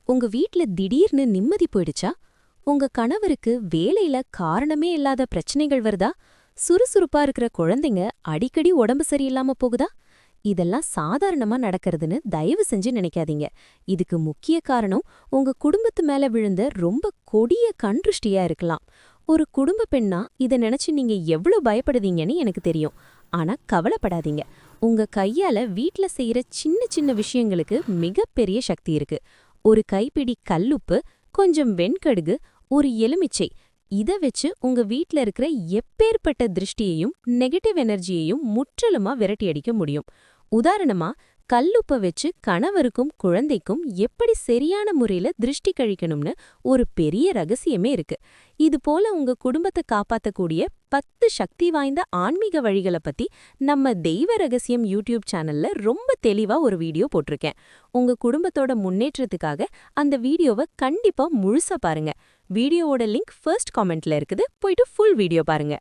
உங்க வீட்ல திடீர்னு நிம்மதி போயிடுச்சா? உங்க கணவருக்கு வேலையில காரணமே இல்லாத பிரச்சனைகள் வருதா? சுறுசுறுப்பா இருக்கிற குழந்தைங்க அடிக்கடி உடம்பு சரியில்லாம போகுதா? இதெல்லாம் சாதாரணமா நடக்கிறதுன்னு தயவு செஞ்சு நினைக்காதீங்க. இதுக்கு முக்கிய காரணம் உங்க குடும்பத்து மேல விழுந்த ரொம்ப கொடிய கண்திருஷ்டியா இருக்கலாம். ஒரு குடும்ப பெண்ணா இத நினைச்சு நீங்க எவ்ளோ பயப்படுவீங்கன்னு எனக்கு தெரியும். ஆனா கவலைப்படாதீங்க. உங்க கையால வீட்ல செய்யற சின்ன சின்ன விஷயங்களுக்கு மிகப்பெரிய சக்தி இருக்கு. ஒரு கைப்பிடி கல்லுப்பு, கொஞ்சம் வெண்கடுகு, ஒரு எலுமிச்சை இத வச்சு உங்க வீட்ல இருக்கிற எப்பேற்பட்ட திருஷ்டியையும் நெகட்டிவ் எனர்ஜியையும் முற்றிலுமா விரட்டி அடிக்க முடியும். உதாரணமா, கல்லுப்ப வச்சு கணவருக்கும் குழந்தைக்கும் எப்படி சரியான முறையில திருஷ்டி கழிக்கணும்னு ஒரு பெரிய ரகசியமே இருக்கு. இது போல உங்க குடும்பத்தை காப்பாத்தக்கூடிய 10 சக்தி வாய்ந்த ஆன்மீக வழிகளை பத்தி நம்ம தெய்வ ரகசியம் யூடியூப் சேனல்ல ரொம்ப தெளிவா ஒரு வீடியோ போட்டிருக்கேன். உங்க குடும்பத்தோட முன்னேற்றத்துக்காக அந்த வீடியோவை கண்டிப்பா முழுசா பாருங்க. வீடியோவோட லிங்க் ஃபர்ஸ்ட் காமெண்ட்ல இருக்குது. போயிட்டு ஃபுல் வீடியோ பாருங்க.